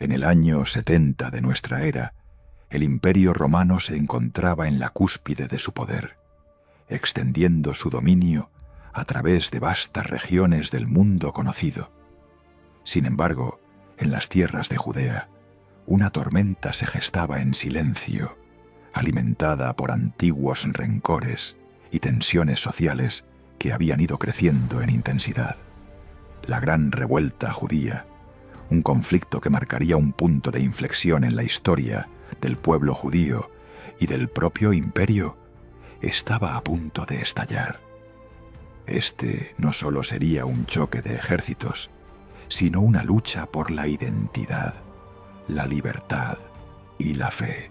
En el año 70 de nuestra era, el Imperio Romano se encontraba en la cúspide de su poder, extendiendo su dominio a través de vastas regiones del mundo conocido. Sin embargo, en las tierras de Judea, una tormenta se gestaba en silencio, alimentada por antiguos rencores y tensiones sociales que habían ido creciendo en intensidad. La Gran Revuelta Judía, un conflicto que marcaría un punto de inflexión en la historia del pueblo judío y del propio imperio, estaba a punto de estallar. Este no solo sería un choque de ejércitos, sino una lucha por la identidad, la libertad y la fe.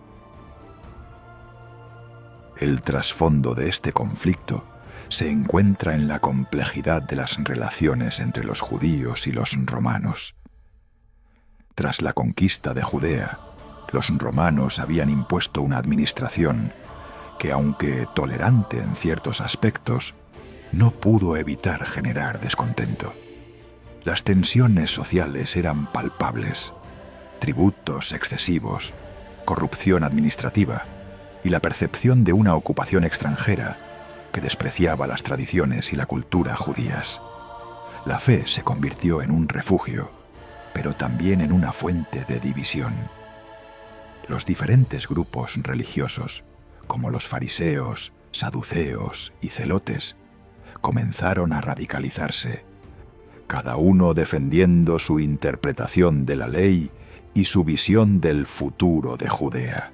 El trasfondo de este conflicto se encuentra en la complejidad de las relaciones entre los judíos y los romanos. Tras la conquista de Judea, los romanos habían impuesto una administración que, aunque tolerante en ciertos aspectos, no pudo evitar generar descontento. Las tensiones sociales eran palpables: tributos excesivos, corrupción administrativa y la percepción de una ocupación extranjera que despreciaba las tradiciones y la cultura judías. La fe se convirtió en un refugio, pero también en una fuente de división. Los diferentes grupos religiosos, como los fariseos, saduceos y celotes, comenzaron a radicalizarse, cada uno defendiendo su interpretación de la ley y su visión del futuro de Judea.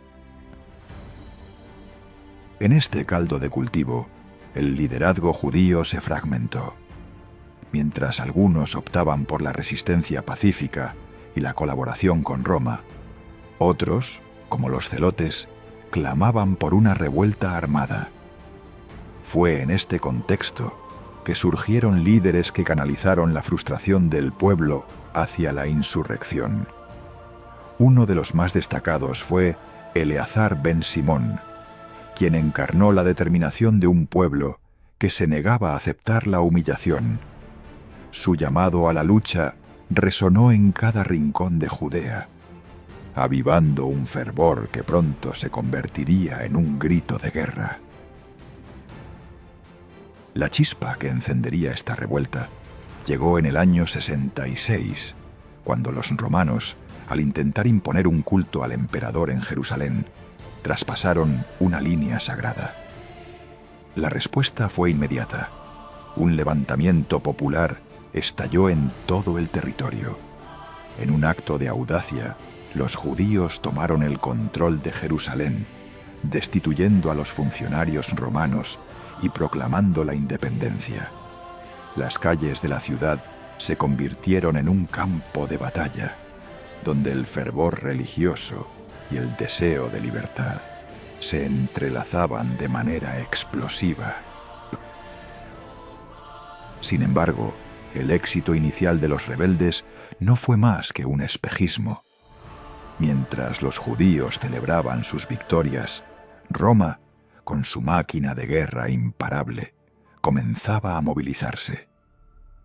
En este caldo de cultivo, el liderazgo judío se fragmentó. Mientras algunos optaban por la resistencia pacífica y la colaboración con Roma, otros, como los celotes, clamaban por una revuelta armada. Fue en este contexto que surgieron líderes que canalizaron la frustración del pueblo hacia la insurrección. Uno de los más destacados fue Eleazar ben Simón, quien encarnó la determinación de un pueblo que se negaba a aceptar la humillación. Su llamado a la lucha resonó en cada rincón de Judea, avivando un fervor que pronto se convertiría en un grito de guerra. La chispa que encendería esta revuelta llegó en el año 66, cuando los romanos, al intentar imponer un culto al emperador en Jerusalén, traspasaron una línea sagrada. La respuesta fue inmediata. Un levantamiento popular estalló en todo el territorio. En un acto de audacia, los judíos tomaron el control de Jerusalén, destituyendo a los funcionarios romanos y proclamando la independencia. Las calles de la ciudad se convirtieron en un campo de batalla, donde el fervor religioso y el deseo de libertad se entrelazaban de manera explosiva. Sin embargo, el éxito inicial de los rebeldes no fue más que un espejismo. Mientras los judíos celebraban sus victorias, Roma, con su máquina de guerra imparable, comenzaba a movilizarse.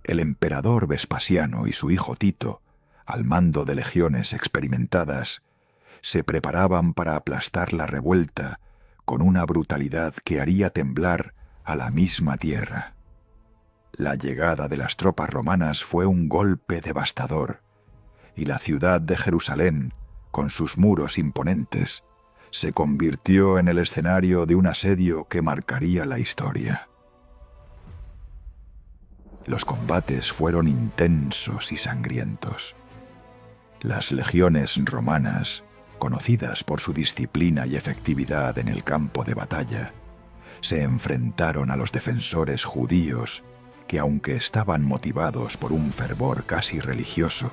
El emperador Vespasiano y su hijo Tito, al mando de legiones experimentadas, se preparaban para aplastar la revuelta con una brutalidad que haría temblar a la misma tierra. La llegada de las tropas romanas fue un golpe devastador, y la ciudad de Jerusalén, con sus muros imponentes, se convirtió en el escenario de un asedio que marcaría la historia. Los combates fueron intensos y sangrientos. Las legiones romanas, conocidas por su disciplina y efectividad en el campo de batalla, se enfrentaron a los defensores judíos que, aunque estaban motivados por un fervor casi religioso,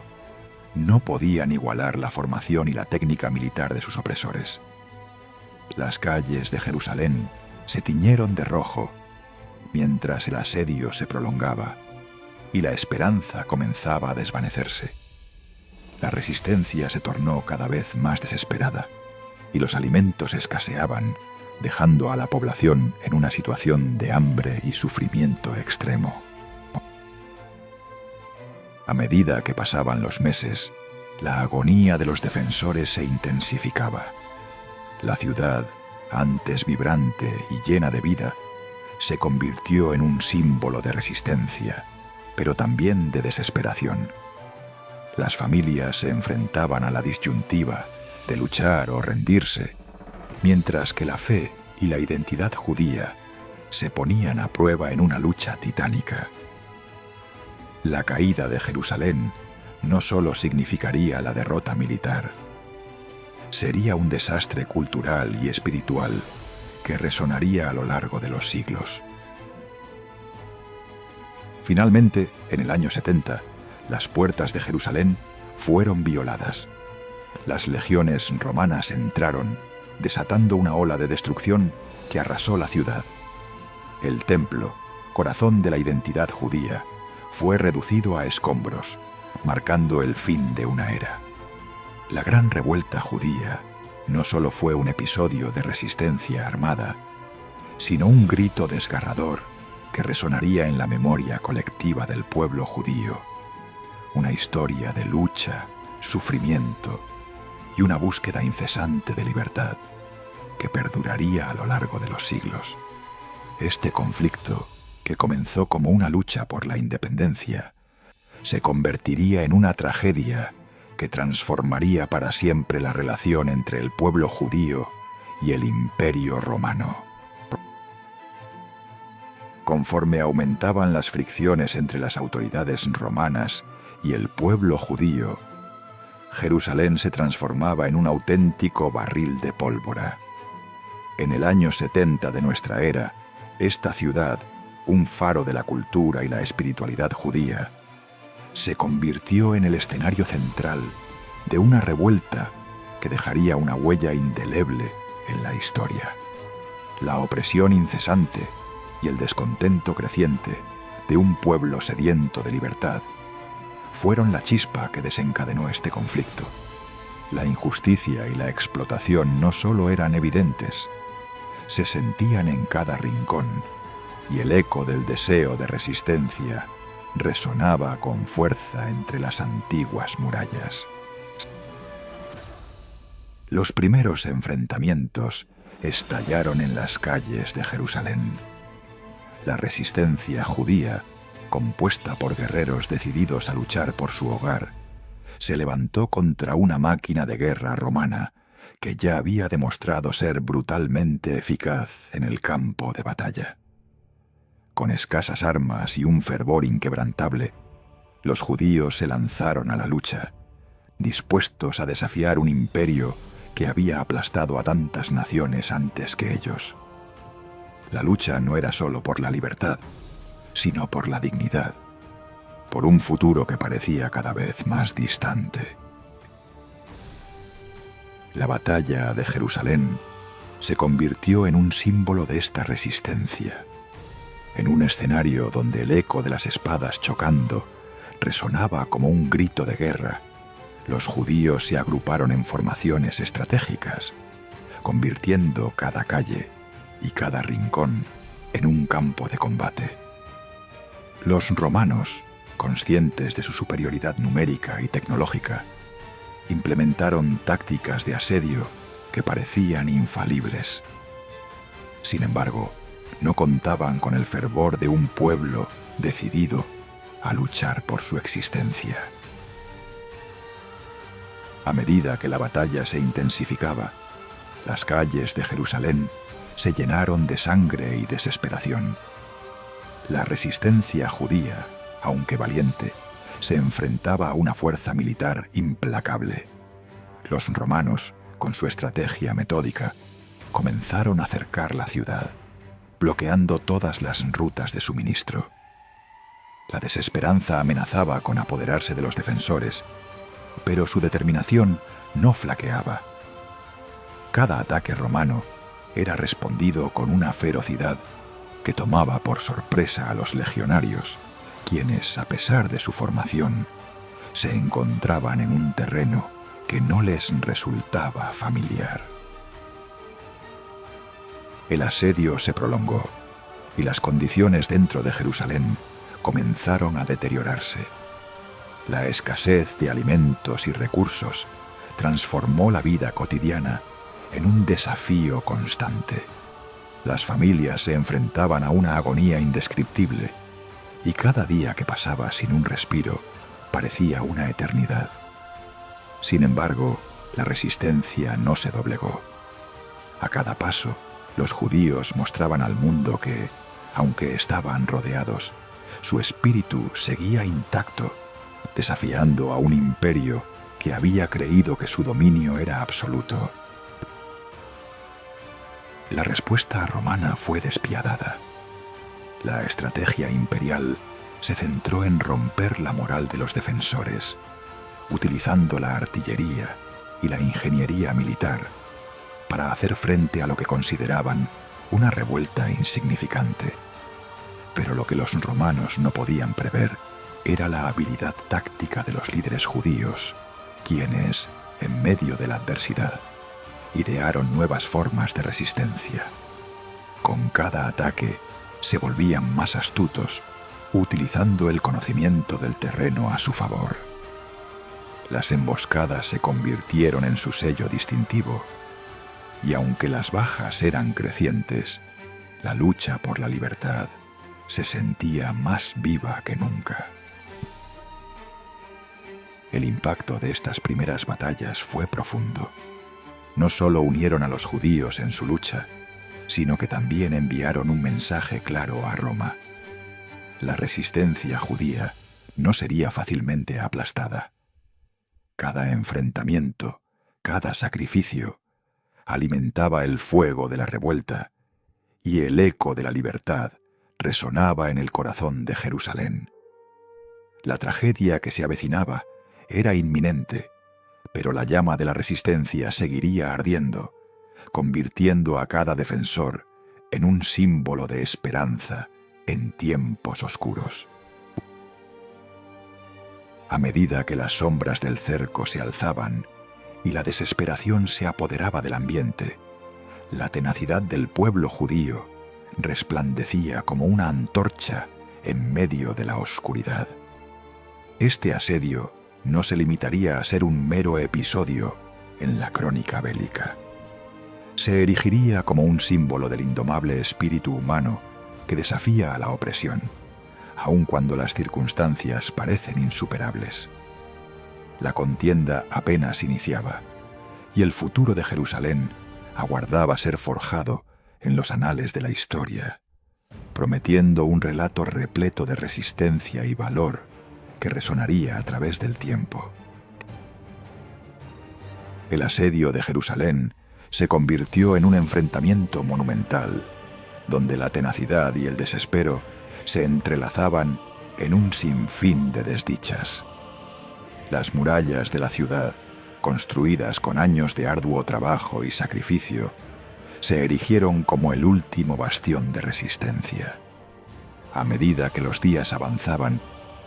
no podían igualar la formación y la técnica militar de sus opresores. Las calles de Jerusalén se tiñeron de rojo mientras el asedio se prolongaba y la esperanza comenzaba a desvanecerse. La resistencia se tornó cada vez más desesperada y los alimentos escaseaban, dejando a la población en una situación de hambre y sufrimiento extremo. A medida que pasaban los meses, La agonía de los defensores se intensificaba. La ciudad, antes vibrante y llena de vida, se convirtió en un símbolo de resistencia, pero también de desesperación. Las familias se enfrentaban a la disyuntiva de luchar o rendirse, mientras que la fe y la identidad judía se ponían a prueba en una lucha titánica. La caída de Jerusalén no solo significaría la derrota militar, sería un desastre cultural y espiritual que resonaría a lo largo de los siglos. Finalmente, en el año 70, las puertas de Jerusalén fueron violadas. Las legiones romanas entraron, desatando una ola de destrucción que arrasó la ciudad. El templo, corazón de la identidad judía, fue reducido a escombros, marcando el fin de una era. La gran revuelta judía no solo fue un episodio de resistencia armada, sino un grito desgarrador que resonaría en la memoria colectiva del pueblo judío. Una historia de lucha, sufrimiento y una búsqueda incesante de libertad que perduraría a lo largo de los siglos. Este conflicto, que comenzó como una lucha por la independencia, se convertiría en una tragedia que transformaría para siempre la relación entre el pueblo judío y el Imperio Romano. Conforme aumentaban las fricciones entre las autoridades romanas y el pueblo judío, Jerusalén se transformaba en un auténtico barril de pólvora. En el año 70 de nuestra era, esta ciudad, un faro de la cultura y la espiritualidad judía, se convirtió en el escenario central de una revuelta que dejaría una huella indeleble en la historia. La opresión incesante y el descontento creciente de un pueblo sediento de libertad fueron la chispa que desencadenó este conflicto. La injusticia y la explotación no solo eran evidentes, se sentían en cada rincón, y el eco del deseo de resistencia resonaba con fuerza entre las antiguas murallas. Los primeros enfrentamientos estallaron en las calles de Jerusalén. La resistencia judía, compuesta por guerreros decididos a luchar por su hogar, se levantó contra una máquina de guerra romana que ya había demostrado ser brutalmente eficaz en el campo de batalla. Con escasas armas y un fervor inquebrantable, los judíos se lanzaron a la lucha, dispuestos a desafiar un imperio que había aplastado a tantas naciones antes que ellos. La lucha no era solo por la libertad, sino por la dignidad, por un futuro que parecía cada vez más distante. La batalla de Jerusalén se convirtió en un símbolo de esta resistencia, en un escenario donde el eco de las espadas chocando resonaba como un grito de guerra. Los judíos se agruparon en formaciones estratégicas, convirtiendo cada calle y cada rincón en un campo de combate. Los romanos, conscientes de su superioridad numérica y tecnológica, implementaron tácticas de asedio que parecían infalibles. Sin embargo, no contaban con el fervor de un pueblo decidido a luchar por su existencia. A medida que la batalla se intensificaba, las calles de Jerusalén se llenaron de sangre y desesperación. La resistencia judía, aunque valiente, se enfrentaba a una fuerza militar implacable. Los romanos, con su estrategia metódica, comenzaron a cercar la ciudad, bloqueando todas las rutas de suministro. La desesperanza amenazaba con apoderarse de los defensores, pero su determinación no flaqueaba. Cada ataque romano era respondido con una ferocidad que tomaba por sorpresa a los legionarios, quienes, a pesar de su formación, se encontraban en un terreno que no les resultaba familiar. El asedio se prolongó y las condiciones dentro de Jerusalén comenzaron a deteriorarse. La escasez de alimentos y recursos transformó la vida cotidiana en un desafío constante. Las familias se enfrentaban a una agonía indescriptible y cada día que pasaba sin un respiro parecía una eternidad. Sin embargo, la resistencia no se doblegó. A cada paso, los judíos mostraban al mundo que, aunque estaban rodeados, su espíritu seguía intacto, desafiando a un imperio que había creído que su dominio era absoluto. La respuesta romana fue despiadada. La estrategia imperial se centró en romper la moral de los defensores, utilizando la artillería y la ingeniería militar para hacer frente a lo que consideraban una revuelta insignificante. Pero lo que los romanos no podían prever era la habilidad táctica de los líderes judíos, quienes, en medio de la adversidad, idearon nuevas formas de resistencia. Con cada ataque se volvían más astutos, utilizando el conocimiento del terreno a su favor. Las emboscadas se convirtieron en su sello distintivo, y aunque las bajas eran crecientes, la lucha por la libertad se sentía más viva que nunca. El impacto de estas primeras batallas fue profundo. No solo unieron a los judíos en su lucha, sino que también enviaron un mensaje claro a Roma. La resistencia judía no sería fácilmente aplastada. Cada enfrentamiento, cada sacrificio, alimentaba el fuego de la revuelta, y el eco de la libertad resonaba en el corazón de Jerusalén. La tragedia que se avecinaba era inminente, pero la llama de la resistencia seguiría ardiendo, convirtiendo a cada defensor en un símbolo de esperanza en tiempos oscuros. A medida que las sombras del cerco se alzaban y la desesperación se apoderaba del ambiente, la tenacidad del pueblo judío resplandecía como una antorcha en medio de la oscuridad. Este asedio no se limitaría a ser un mero episodio en la crónica bélica. Se erigiría como un símbolo del indomable espíritu humano que desafía a la opresión, aun cuando las circunstancias parecen insuperables. La contienda apenas iniciaba, y el futuro de Jerusalén aguardaba ser forjado en los anales de la historia, prometiendo un relato repleto de resistencia y valor que resonaría a través del tiempo. El asedio de Jerusalén se convirtió en un enfrentamiento monumental, donde la tenacidad y el desespero se entrelazaban en un sinfín de desdichas. Las murallas de la ciudad, construidas con años de arduo trabajo y sacrificio, se erigieron como el último bastión de resistencia. A medida que los días avanzaban,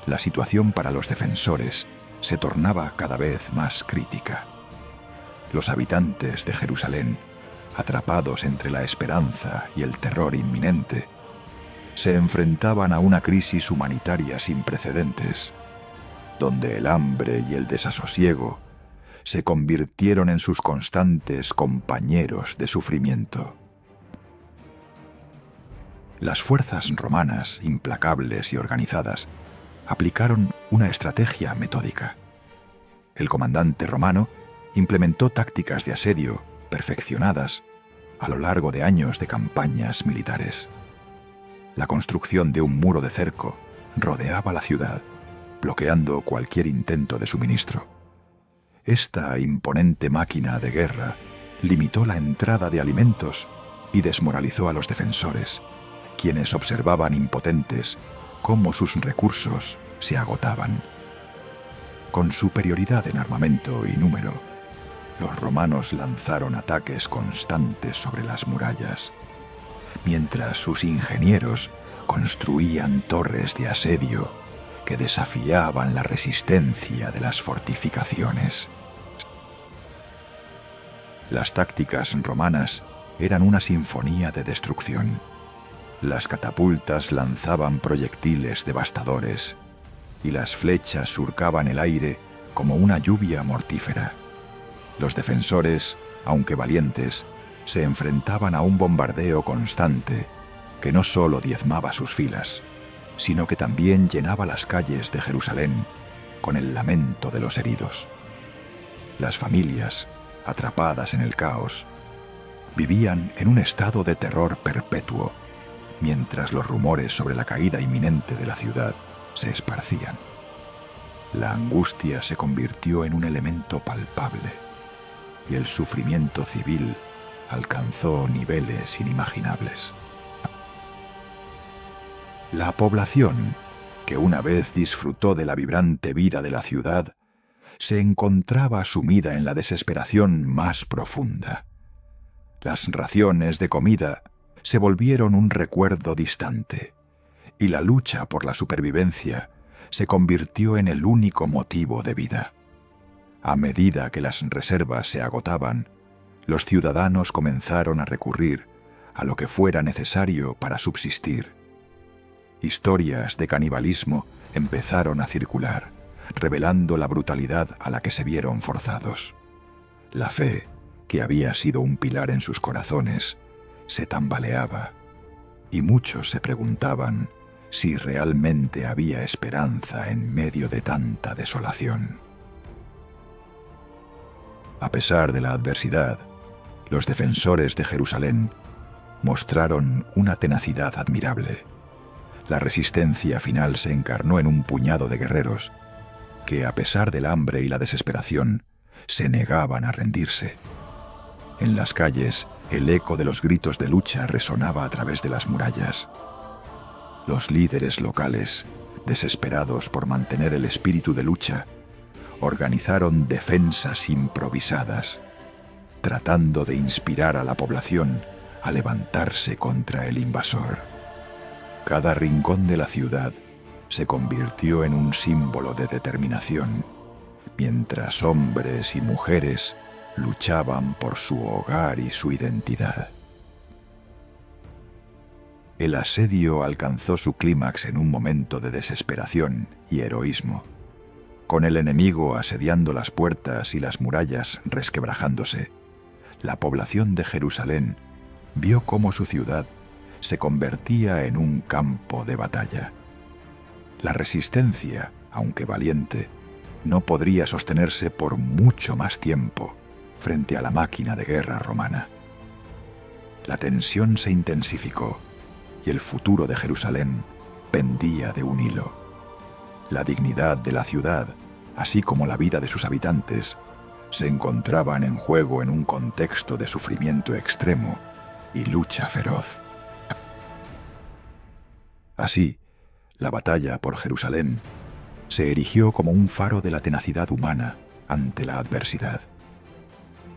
la situación para los defensores se tornaba cada vez más crítica. Los habitantes de Jerusalén, atrapados entre la esperanza y el terror inminente, se enfrentaban a una crisis humanitaria sin precedentes, donde el hambre y el desasosiego se convirtieron en sus constantes compañeros de sufrimiento. Las fuerzas romanas, implacables y organizadas, aplicaron una estrategia metódica. El comandante romano implementó tácticas de asedio perfeccionadas a lo largo de años de campañas militares. La construcción de un muro de cerco rodeaba la ciudad, bloqueando cualquier intento de suministro. Esta imponente máquina de guerra limitó la entrada de alimentos y desmoralizó a los defensores, quienes observaban impotentes cómo sus recursos se agotaban. Con superioridad en armamento y número, los romanos lanzaron ataques constantes sobre las murallas, mientras sus ingenieros construían torres de asedio que desafiaban la resistencia de las fortificaciones. Las tácticas romanas eran una sinfonía de destrucción. Las catapultas lanzaban proyectiles devastadores, y las flechas surcaban el aire como una lluvia mortífera. Los defensores, aunque valientes, se enfrentaban a un bombardeo constante que no solo diezmaba sus filas, sino que también llenaba las calles de Jerusalén con el lamento de los heridos. Las familias, atrapadas en el caos, vivían en un estado de terror perpetuo, mientras los rumores sobre la caída inminente de la ciudad se esparcían. La angustia se convirtió en un elemento palpable y el sufrimiento civil alcanzó niveles inimaginables. La población, que una vez disfrutó de la vibrante vida de la ciudad, se encontraba sumida en la desesperación más profunda. Las raciones de comida se volvieron un recuerdo distante, y la lucha por la supervivencia se convirtió en el único motivo de vida. A medida que las reservas se agotaban, los ciudadanos comenzaron a recurrir a lo que fuera necesario para subsistir. Historias de canibalismo empezaron a circular, revelando la brutalidad a la que se vieron forzados. La fe, que había sido un pilar en sus corazones, se tambaleaba, y muchos se preguntaban si realmente había esperanza en medio de tanta desolación. A pesar de la adversidad, los defensores de Jerusalén mostraron una tenacidad admirable. La resistencia final se encarnó en un puñado de guerreros que, a pesar del hambre y la desesperación, se negaban a rendirse. En las calles, el eco de los gritos de lucha resonaba a través de las murallas. Los líderes locales, desesperados por mantener el espíritu de lucha, organizaron defensas improvisadas, tratando de inspirar a la población a levantarse contra el invasor. Cada rincón de la ciudad se convirtió en un símbolo de determinación, mientras hombres y mujeres luchaban por su hogar y su identidad. El asedio alcanzó su clímax en un momento de desesperación y heroísmo. Con el enemigo asediando las puertas y las murallas resquebrajándose, la población de Jerusalén vio cómo su ciudad se convertía en un campo de batalla. La resistencia, aunque valiente, no podría sostenerse por mucho más tiempo frente a la máquina de guerra romana. La tensión se intensificó y el futuro de Jerusalén pendía de un hilo. La dignidad de la ciudad, así como la vida de sus habitantes, se encontraban en juego en un contexto de sufrimiento extremo y lucha feroz. Así, la batalla por Jerusalén se erigió como un faro de la tenacidad humana ante la adversidad.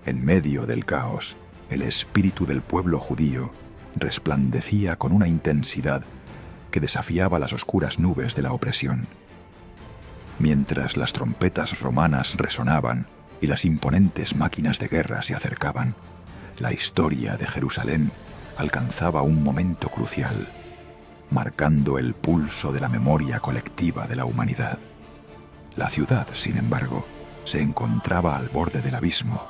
En medio del caos, el espíritu del pueblo judío resplandecía con una intensidad que desafiaba las oscuras nubes de la opresión. Mientras las trompetas romanas resonaban y las imponentes máquinas de guerra se acercaban, la historia de Jerusalén alcanzaba un momento crucial, marcando el pulso de la memoria colectiva de la humanidad. La ciudad, sin embargo, se encontraba al borde del abismo,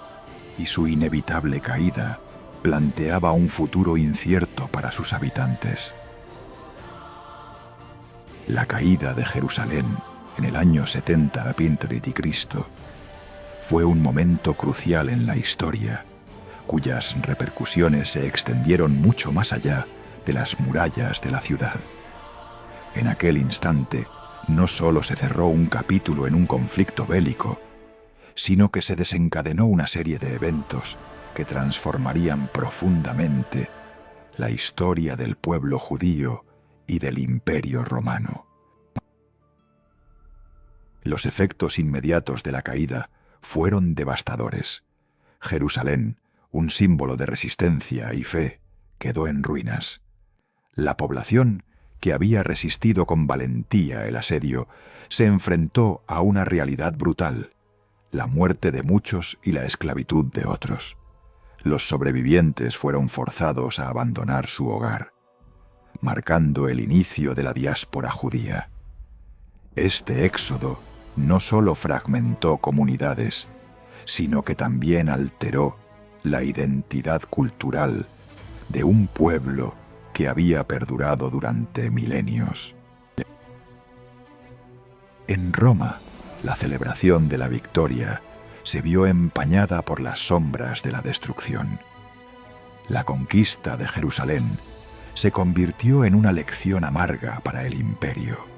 y su inevitable caída planteaba un futuro incierto para sus habitantes. La caída de Jerusalén en el año 70 a.C. fue un momento crucial en la historia, cuyas repercusiones se extendieron mucho más allá de las murallas de la ciudad. En aquel instante, no solo se cerró un capítulo en un conflicto bélico, sino que se desencadenó una serie de eventos que transformarían profundamente la historia del pueblo judío y del Imperio Romano. Los efectos inmediatos de la caída fueron devastadores. Jerusalén, un símbolo de resistencia y fe, quedó en ruinas. La población, que había resistido con valentía el asedio, se enfrentó a una realidad brutal: la muerte de muchos y la esclavitud de otros. Los sobrevivientes fueron forzados a abandonar su hogar, marcando el inicio de la diáspora judía. Este éxodo no solo fragmentó comunidades, sino que también alteró la identidad cultural de un pueblo que había perdurado durante milenios. En Roma, la celebración de la victoria se vio empañada por las sombras de la destrucción. La conquista de Jerusalén se convirtió en una lección amarga para el imperio.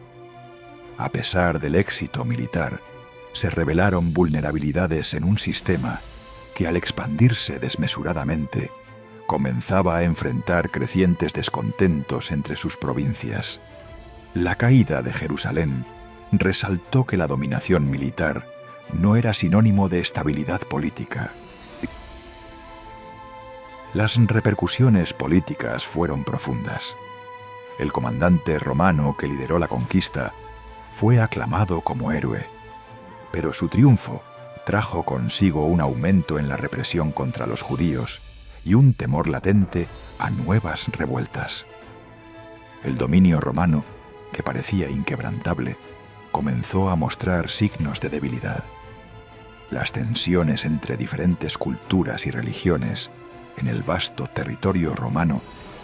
A pesar del éxito militar, se revelaron vulnerabilidades en un sistema que, al expandirse desmesuradamente, comenzaba a enfrentar crecientes descontentos entre sus provincias. La caída de Jerusalén resaltó que la dominación militar no era sinónimo de estabilidad política. Las repercusiones políticas fueron profundas. El comandante romano que lideró la conquista fue aclamado como héroe, pero su triunfo trajo consigo un aumento en la represión contra los judíos y un temor latente a nuevas revueltas. El dominio romano, que parecía inquebrantable, comenzó a mostrar signos de debilidad. Las tensiones entre diferentes culturas y religiones en el vasto territorio romano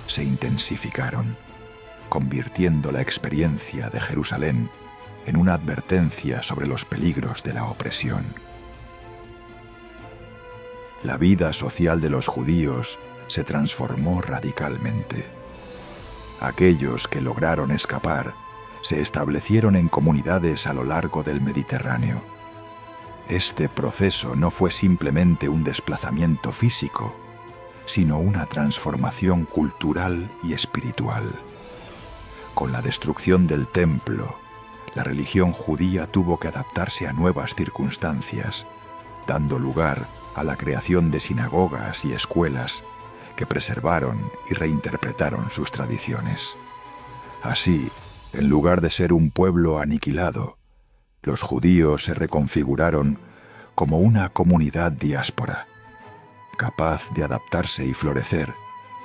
se intensificaron, convirtiendo la experiencia de Jerusalén en una advertencia sobre los peligros de la opresión. La vida social de los judíos se transformó radicalmente. Aquellos que lograron escapar se establecieron en comunidades a lo largo del Mediterráneo. Este proceso no fue simplemente un desplazamiento físico, sino una transformación cultural y espiritual. Con la destrucción del templo, la religión judía tuvo que adaptarse a nuevas circunstancias, dando lugar a la creación de sinagogas y escuelas que preservaron y reinterpretaron sus tradiciones. Así, en lugar de ser un pueblo aniquilado, los judíos se reconfiguraron como una comunidad diáspora, capaz de adaptarse y florecer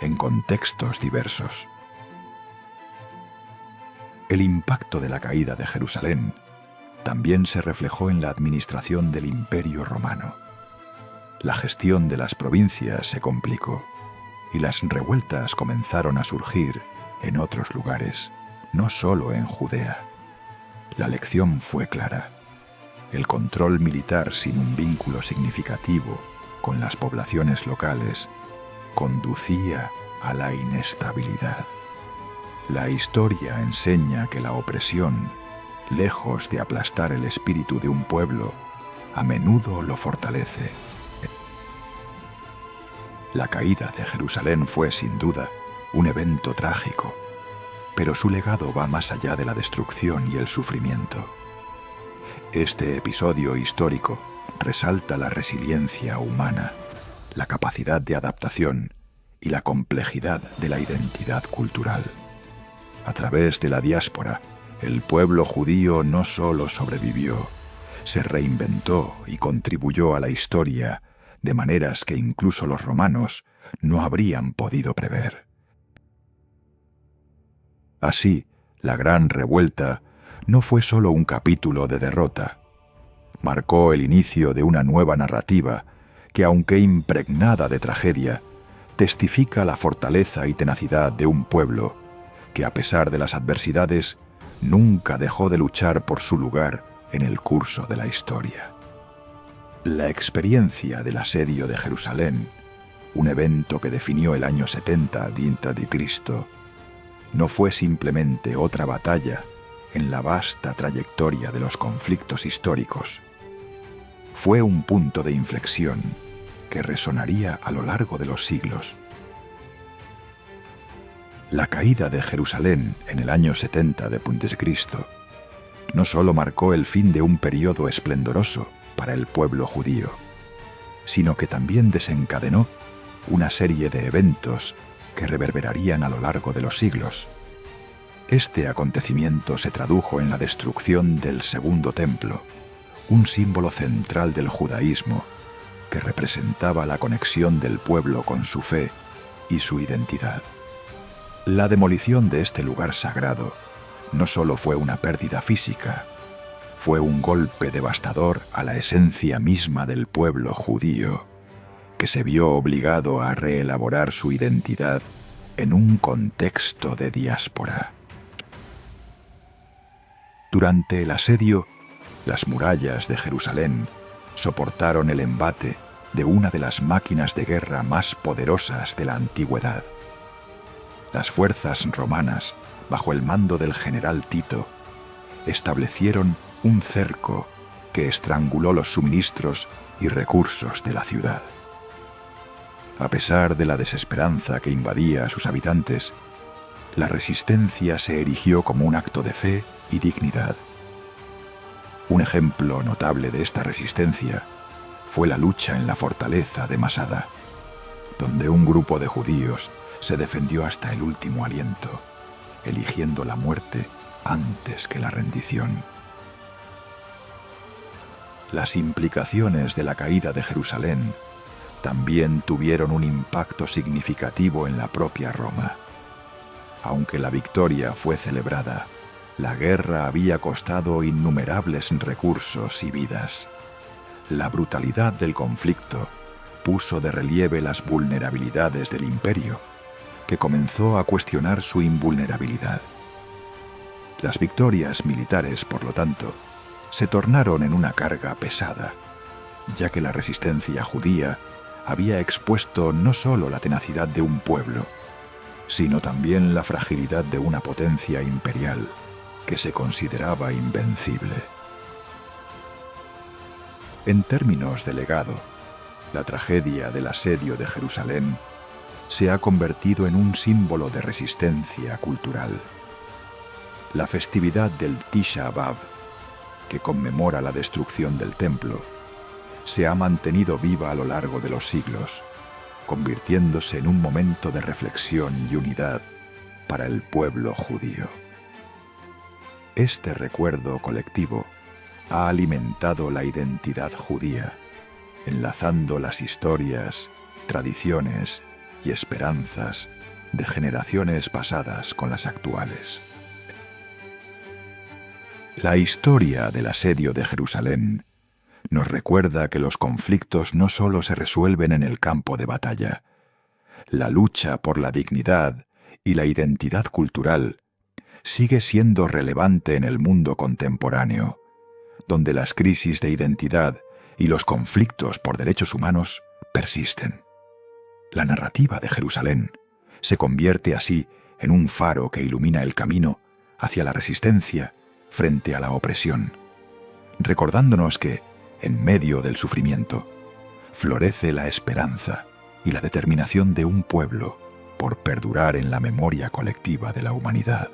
en contextos diversos. El impacto de la caída de Jerusalén también se reflejó en la administración del Imperio Romano. La gestión de las provincias se complicó y las revueltas comenzaron a surgir en otros lugares, no solo en Judea. La lección fue clara. El control militar sin un vínculo significativo con las poblaciones locales conducía a la inestabilidad. La historia enseña que la opresión, lejos de aplastar el espíritu de un pueblo, a menudo lo fortalece. La caída de Jerusalén fue, sin duda, un evento trágico, pero su legado va más allá de la destrucción y el sufrimiento. Este episodio histórico resalta la resiliencia humana, la capacidad de adaptación y la complejidad de la identidad cultural. A través de la diáspora, el pueblo judío no solo sobrevivió, se reinventó y contribuyó a la historia de maneras que incluso los romanos no habrían podido prever. Así, la Gran Revuelta no fue solo un capítulo de derrota. Marcó el inicio de una nueva narrativa que, aunque impregnada de tragedia, testifica la fortaleza y tenacidad de un pueblo que, a pesar de las adversidades, nunca dejó de luchar por su lugar en el curso de la historia. La experiencia del asedio de Jerusalén, un evento que definió el año 70 d.C., no fue simplemente otra batalla en la vasta trayectoria de los conflictos históricos. Fue un punto de inflexión que resonaría a lo largo de los siglos. La caída de Jerusalén en el año 70 d.C. no solo marcó el fin de un periodo esplendoroso para el pueblo judío, sino que también desencadenó una serie de eventos que reverberarían a lo largo de los siglos. Este acontecimiento se tradujo en la destrucción del Segundo Templo, un símbolo central del judaísmo que representaba la conexión del pueblo con su fe y su identidad. La demolición de este lugar sagrado no solo fue una pérdida física, fue un golpe devastador a la esencia misma del pueblo judío, que se vio obligado a reelaborar su identidad en un contexto de diáspora. Durante el asedio, las murallas de Jerusalén soportaron el embate de una de las máquinas de guerra más poderosas de la antigüedad. Las fuerzas romanas, bajo el mando del general Tito, establecieron un cerco que estranguló los suministros y recursos de la ciudad. A pesar de la desesperanza que invadía a sus habitantes, la resistencia se erigió como un acto de fe y dignidad. Un ejemplo notable de esta resistencia fue la lucha en la fortaleza de Masada, donde un grupo de judíos se defendió hasta el último aliento, eligiendo la muerte antes que la rendición. Las implicaciones de la caída de Jerusalén también tuvieron un impacto significativo en la propia Roma. Aunque la victoria fue celebrada, la guerra había costado innumerables recursos y vidas. La brutalidad del conflicto puso de relieve las vulnerabilidades del imperio, que comenzó a cuestionar su invulnerabilidad. Las victorias militares, por lo tanto, se tornaron en una carga pesada, ya que la resistencia judía había expuesto no solo la tenacidad de un pueblo, sino también la fragilidad de una potencia imperial que se consideraba invencible. En términos de legado, la tragedia del asedio de Jerusalén se ha convertido en un símbolo de resistencia cultural. La festividad del Tisha B'Av, que conmemora la destrucción del templo, se ha mantenido viva a lo largo de los siglos, convirtiéndose en un momento de reflexión y unidad para el pueblo judío. Este recuerdo colectivo ha alimentado la identidad judía, enlazando las historias, tradiciones y esperanzas de generaciones pasadas con las actuales. La historia del asedio de Jerusalén nos recuerda que los conflictos no solo se resuelven en el campo de batalla. La lucha por la dignidad y la identidad cultural sigue siendo relevante en el mundo contemporáneo, donde las crisis de identidad y los conflictos por derechos humanos persisten. La narrativa de Jerusalén se convierte así en un faro que ilumina el camino hacia la resistencia frente a la opresión, recordándonos que, en medio del sufrimiento, florece la esperanza y la determinación de un pueblo por perdurar en la memoria colectiva de la humanidad.